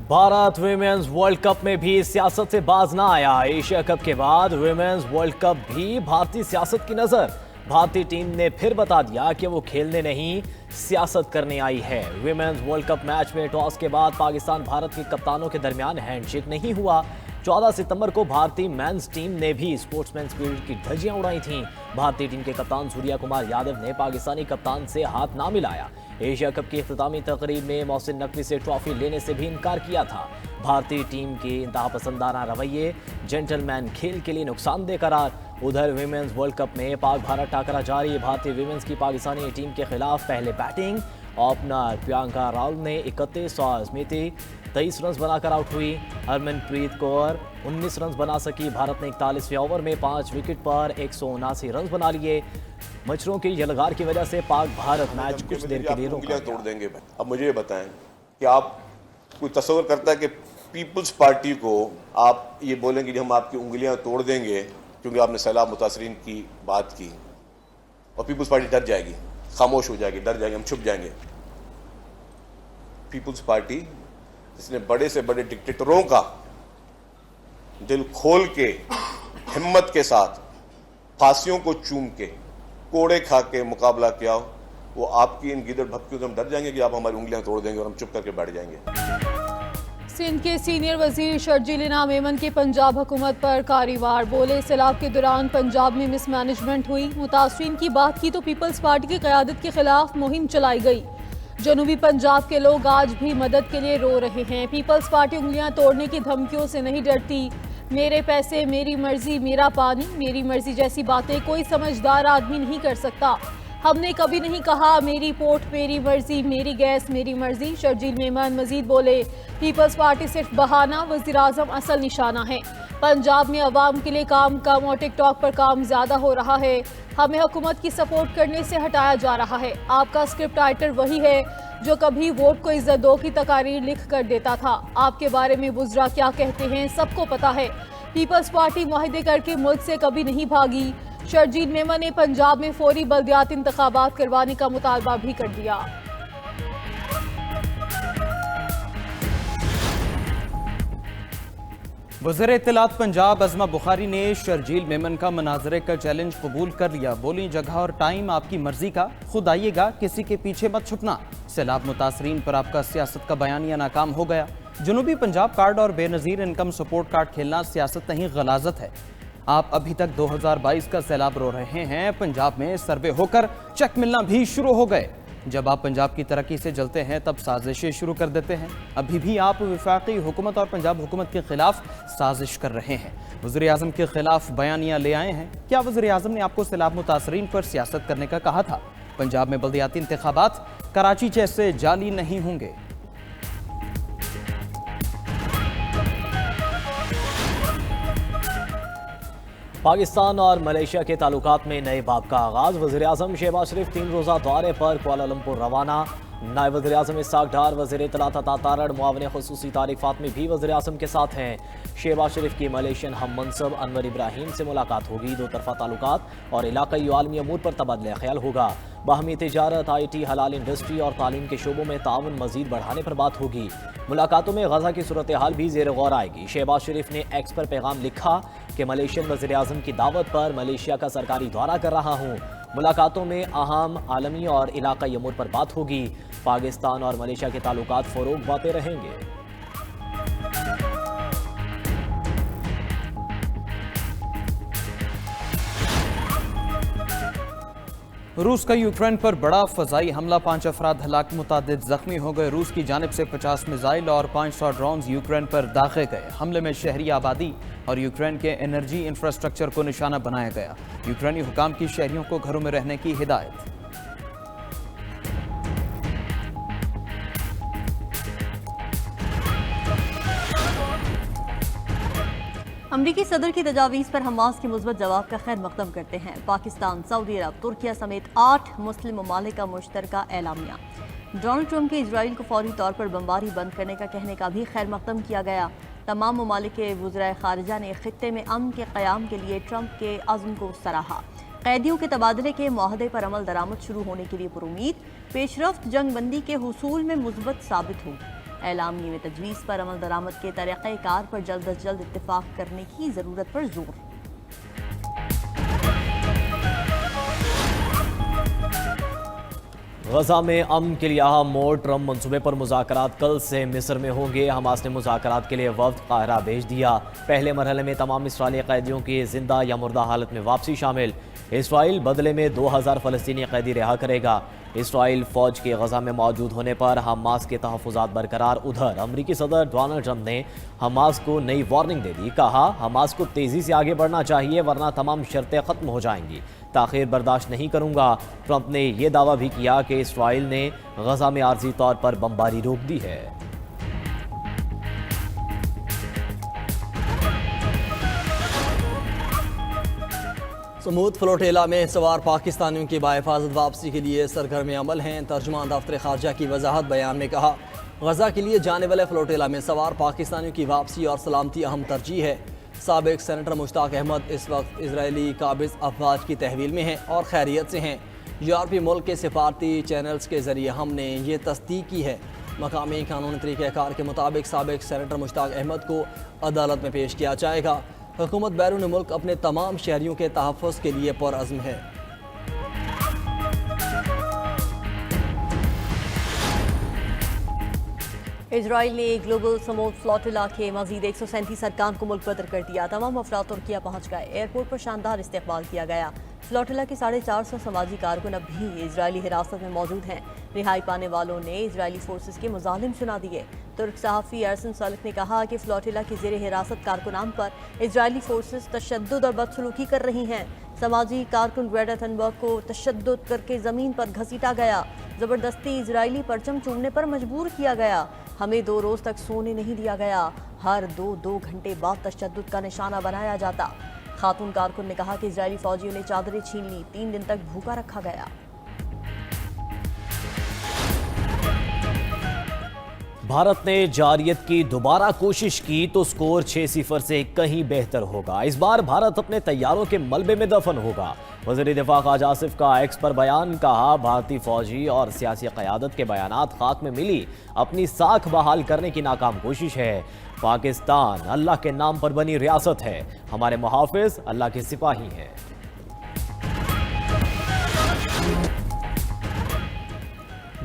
Bharat women's world cup में भी सियासत से बाज ना आया। एशिया कप के बाद वुमेन्स वर्ल्ड कप भी भारतीय सियासत की नजर। भारतीय टीम ने फिर बता दिया कि वो खेलने नहीं सियासत करने आई है। वुमेन्स वर्ल्ड कप मैच में टॉस के बाद पाकिस्तान भारत के कप्तानों के दरमियान हैंडशेक नहीं हुआ। 14 सितंबर को भारतीय मेंस टीम ने भी स्पोर्ट्समैन स्पिरिट की धज्जियां उड़ाई थीं। भारतीय टीम के कप्तान सूर्या कुमार यादव ने पाकिस्तानी कप्तान से हाथ ना मिलाया। एशिया कप की इख्तितामी तकरीब में मोहसिन नकवी से ट्रॉफी लेने से भी इनकार किया था। भारतीय टीम के इंतहा पसंदाना रवैये, जेंटलमैन खेल के लिए नुकसानदेह करार। उधर विमेंस वर्ल्ड कप में पाक भारत टाकरा जारी। भारतीय विमेंस की पाकिस्तानी टीम के खिलाफ पहले बैटिंग। ओपनर प्रियंका राहुल ने 31 और स्मृति 23 रन बनाकर आउट हुई। हरमनप्रीत कौर 19 रन बना सकी। भारत ने 41वें ओवर में 5 विकेट पर 179 रन बना लिए। मच्छरों की यलगार की वजह से पाक भारत मैच कुछ देर के लिए रोका गया। तोड़ देंगे। अब मुझे ये बताएं कि आप कोई तस्वर करता है कि पीपल्स पार्टी को आप ये बोलेंगे कि हम आपकी उंगलियां तोड़ देंगे क्योंकि आपने सैलाब मुतासरीन की बात की, और पीपल्स पार्टी डर जाएगी, खामोश हो जाएगी, डर जाएगी, हम छुप जाएंगे। पीपल्स पार्टी जिसने बड़े से बड़े डिक्टेटरों का दिल खोल के हिम्मत के साथ फांसियों को चूम के कोड़े खा के मुकाबला किया, वो आपकी इन गिदड़ भपकियों से हम डर जाएंगे कि आप हमारी उंगलियां तोड़ देंगे और हम चुप करके बैठ जाएंगे। सिंध के सीनियर वजीर शर्जील इनाम मेमन की पंजाब हुकूमत पर कारीवार। बोले सैलाब के दौरान पंजाब में मिसमैनेजमेंट हुई। मुतासरीन की बात की तो पीपल्स पार्टी की क़यादत के खिलाफ मुहिम चलाई गई। जनूबी पंजाब के लोग आज भी मदद के लिए रो रहे हैं। पीपल्स पार्टी उंगलियां तोड़ने की धमकियों से नहीं डरती। मेरे पैसे, मेरी मर्जी, मेरा पानी, मेरी मर्जी जैसी बातें कोई समझदार आदमी नहीं कर सकता। हमने कभी नहीं कहा मेरी पोर्ट मेरी मर्जी, मेरी गैस मेरी मर्जी। शर्जील मेमन मजीद बोले पीपल्स पार्टी सिर्फ बहाना, वज़ीर आज़म असल निशाना है। पंजाब में अवाम के लिए काम कम और टिकटॉक पर काम ज़्यादा हो रहा है। हमें हुकूमत की सपोर्ट करने से हटाया जा रहा है। आपका स्क्रिप्ट राइटर वही है जो कभी वोट को इज्जत दो की तकारीर लिख कर देता था। आपके बारे में बुज़रा क्या कहते हैं सबको पता है। पीपल्स पार्टी मुआहदे करके मुल्क से कभी नहीं भागी। शर्जील मेमन ने पंजाब में फौरी बल्दियाती इंतखाबात करवाने का मुतालबा भी कर दिया। वज़ीर इत्तलात पंजाब अज़मा बुखारी ने शर्जील मेमन का मनाजरे का चैलेंज कबूल कर लिया। बोली जगह और टाइम आपकी मर्जी का, खुद आइएगा, किसी के पीछे मत छुपना। सैलाब मुतासरीन पर आपका सियासत का बयानिया नाकाम हो गया। जनूबी पंजाब कार्ड और बेनज़ीर इनकम सपोर्ट कार्ड खेलना सियासत नहीं गलाजत है। आप अभी तक 2022 का सैलाब रो रहे हैं। पंजाब में सर्वे होकर चेक मिलना भी शुरू हो गए। जब आप पंजाब की तरक्की से जलते हैं तब साजिशें शुरू कर देते हैं। अभी भी आप वफाकी हुकूमत और पंजाब हुकूमत के खिलाफ साजिश कर रहे हैं। वज़ीर आज़म के खिलाफ बयानिया ले आए हैं। क्या वज़ीर आज़म ने आपको सैलाब मुतासरीन पर सियासत करने का कहा था? पंजाब में बल्दियाती इंतखाबात कराची जैसे जाली नहीं होंगे। पाकिस्तान और मलेशिया के ताल्लुकात में नए बाब का आगाज। वज़ीर आज़म शहबाज शरीफ 3 रोज़ा दौरे पर कुआलालंपुर रवाना। नायब वज़ीर आज़म इस्हाक डार, वज़ीर इत्तलात अता तारड़, मुआविन ख़ुसूसी तारिक फ़ातमी भी वज़ीर आज़म के साथ हैं। शहबाज शरीफ की मलेशियन हम मनसब अनवर इब्राहिम से मुलाकात होगी। दो तरफ़ा ताल्लुकात और इलाक़ाई आलमी अमूर पर तबादला ख्याल होगा। बाहमी तिजारत, IT, हलाल इंडस्ट्री और तालीम के शोबों में ताउन मज़ीद बढ़ाने पर बात होगी। मुलाकातों में गज़ा की सूरत हाल भी ज़ेर गौर आएगी। शहबाज शरीफ ने एक्स पर पैगाम लिखा कि मलेशियन वज़ीर आज़म की दावत पर मलेशिया का सरकारी दौरा कर रहा हूँ। मुलाकातों में अहम आलमी और इलाक़ाई अमूर पर बात होगी। पाकिस्तान और मलेशिया के ताल्लुकात फ़रोग़ पाते रहेंगे। रूस का यूक्रेन पर बड़ा फ़ज़ाई हमला, 5 अफराद हलाक, मुतादिद ज़ख्मी हो गए। रूस की जानिब से 50 मिसाइल और 500 ड्रोन्स यूक्रेन पर दागे गए। हमले में शहरी आबादी और यूक्रेन के एनर्जी इंफ्रास्ट्रक्चर को निशाना बनाया गया। यूक्रेनी हुकाम की शहरियों को घरों में रहने की हिदायत। अमरीकी सदर की तजावीज़ पर हमास के मुस्बत जवाब का खैर मकदम करते हैं। पाकिस्तान, सऊदी अरब, तुर्किया समेत 8 मुस्लिम ममालिक का मुश्तरका एलामिया। डोनाल्ड ट्रंप के इजराइल को फौरी तौर पर बमबारी बंद करने का कहने का भी खैर मकदम किया गया। तमाम ममालिक के वज़राए ख़ारिजा ने खित्ते में अमन के क़याम के लिए ट्रंप के अज़्म को सराहा। कैदियों के तबादले के मुआहदे पर अमल दरामद शुरू होने के लिए पुरुमीद। पेशरफ्त जंग बंदी के हुसूल में मुस्बत साबित होगी। اعلامیے میں تجویز پر عمل درآمد کے طریقہ کار پر جلد از جلد اتفاق کرنے کی ضرورت پر زور۔ غزہ میں امن کے لیے اہم موڑ، ٹرمپ منصوبے پر مذاکرات کل سے مصر میں ہوں گے۔ حماس نے مذاکرات کے لیے وفد قاہرہ بھیج دیا۔ پہلے مرحلے میں تمام اسرائیلی قیدیوں کی زندہ یا مردہ حالت میں واپسی شامل۔ اسرائیل بدلے میں 2000 فلسطینی قیدی رہا کرے گا۔ اسرائیل فوج کے غزہ میں موجود ہونے پر حماس کے تحفظات برقرار۔ ادھر امریکی صدر ڈونلڈ ٹرمپ نے حماس کو نئی وارننگ دے دی۔ کہا حماس کو تیزی سے آگے بڑھنا چاہیے ورنہ تمام شرطیں ختم ہو جائیں گی۔ تاخیر برداشت نہیں کروں گا۔ ٹرمپ نے یہ دعویٰ بھی کیا کہ اسرائیل نے غزہ میں عارضی طور پر بمباری روک دی ہے۔ سمود فلوٹیلا میں سوار پاکستانیوں کی بحفاظت واپسی کے لیے سرگرم عمل ہیں۔ ترجمان دفتر خارجہ کی وضاحت، بیان میں کہا غزہ کے لیے جانے والے فلوٹیلا میں سوار پاکستانیوں کی واپسی اور سلامتی اہم ترجیح ہے۔ سابق سینیٹر مشتاق احمد اس وقت اسرائیلی قابض افواج کی تحویل میں ہیں اور خیریت سے ہیں۔ یورپی ملک کے سفارتی چینلز کے ذریعے ہم نے یہ تصدیق کی ہے۔ مقامی قانونی طریقہ کار کے مطابق سابق سینیٹر مشتاق احمد کو عدالت میں پیش کیا جائے گا۔ حکومت بیرون ملک اپنے تمام شہریوں کے تحفظ کے لیے پرعزم ہے۔ اسرائیل نے گلوبل سمود فلوٹیلا کے مزید 137 ارکان کو ملک بدر کر دیا۔ تمام افراد ترکیہ پہنچ گئے۔ ایئرپورٹ پر شاندار استقبال کیا گیا۔ فلوٹیلا کے 450 سماجی کارکن اب بھی اسرائیلی حراست میں موجود ہیں۔ رہائی پانے والوں نے اسرائیلی فورسز کے مظالم سنا دیے۔ ترک صحافی ارسن سالک نے کہا کہ فلوٹیلا کی زیر حراست کارکنان پر اسرائیلی فورسز تشدد اور بدسلوکی کر رہی ہیں۔ سماجی کارکن گریٹا تھنبرگ کو تشدد کر کے زمین پر گھسیٹا گیا۔ زبردستی اسرائیلی پرچم چومنے پر مجبور کیا گیا۔ ہمیں 2 روز تک سونے نہیں دیا گیا۔ ہر 2 گھنٹے بعد تشدد کا نشانہ بنایا جاتا۔ خاتون کارکن نے کہا کہ اسرائیلی فوجیوں نے چادریں چھین لی۔ 3 دن تک بھوکا رکھا گیا۔ بھارت نے جاریت کی دوبارہ کوشش کی تو سکور 6-0 سے کہیں بہتر ہوگا۔ اس بار بھارت اپنے طیاروں کے ملبے میں دفن ہوگا۔ وزیر دفاع خواجہ آصف کا ایکس پر بیان، کہا بھارتی فوجی اور سیاسی قیادت کے بیانات خاک میں ملی اپنی ساکھ بحال کرنے کی ناکام کوشش ہے۔ پاکستان اللہ کے نام پر بنی ریاست ہے، ہمارے محافظ اللہ کے سپاہی ہیں۔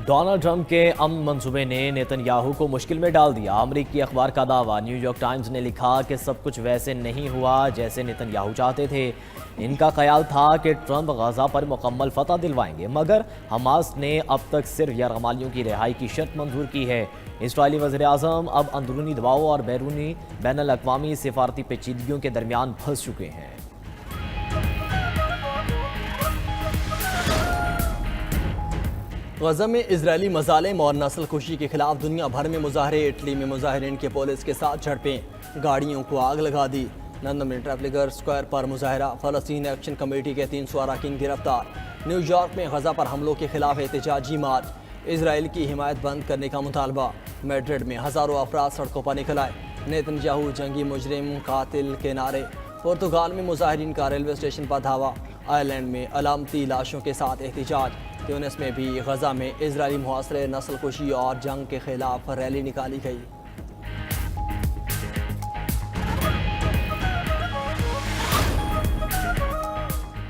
ڈونلڈ ٹرمپ کے امن منصوبے نے نیتن یاہو کو مشکل میں ڈال دیا۔ امریکی اخبار کا دعویٰ، نیو یارک ٹائمز نے لکھا کہ سب کچھ ویسے نہیں ہوا جیسے نیتن یاہو چاہتے تھے۔ ان کا خیال تھا کہ ٹرمپ غزہ پر مکمل فتح دلوائیں گے، مگر حماس نے اب تک صرف یرغمالیوں کی رہائی کی شرط منظور کی ہے۔ اسرائیلی وزیر اعظم اب اندرونی دباؤ اور بیرونی بین الاقوامی سفارتی پیچیدگیوں کے درمیان پھنس چکے ہیں۔ غزہ میں اسرائیلی مظالم اور نسل کشی کے خلاف دنیا بھر میں مظاہرے۔ اٹلی میں مظاہرین کے پولیس کے ساتھ جھڑپیں، گاڑیوں کو آگ لگا دی۔ لندن میں ٹریفلگر اسکوائر پر مظاہرہ، فلسطین ایکشن کمیٹی کے 300 اراکین گرفتار۔ نیو یارک میں غزہ پر حملوں کے خلاف احتجاجی مارچ، اسرائیل کی حمایت بند کرنے کا مطالبہ۔ میڈرڈ میں ہزاروں افراد سڑکوں پر نکل آئے، نیتن یاہو جنگی مجرم قاتل کے نعرے۔ پرتگال میں مظاہرین کا ریلوے اسٹیشن پر دھاوا، آئرلینڈ میں علامتی لاشوں کے ساتھ احتجاج۔ تیونس میں بھی غزہ میں اسرائیلی محاصرے، نسل کشی اور جنگ کے خلاف ریلی نکالی گئی۔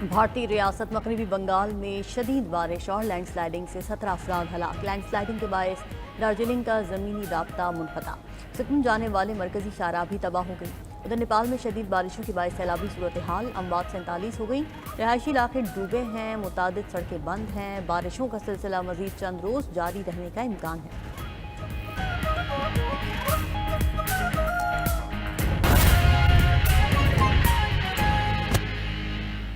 بھارتی ریاست مغربی بنگال میں شدید بارش اور لینڈ سلائیڈنگ سے 17 افراد ہلاک۔ لینڈ سلائیڈنگ کے باعث دارجلنگ کا زمینی رابطہ منقطع، سکم جانے والے مرکزی شاہراہ بھی تباہ ہو گئی۔ ادھر نیپال میں شدید بارشوں کے باعث سیلابی صورتحال، اموات 47 ہو گئی، رہائشی علاقے ڈوبے ہیں، متعدد سڑکیں بند ہیں۔ بارشوں کا سلسلہ مزید چند روز جاری رہنے کا امکان ہے۔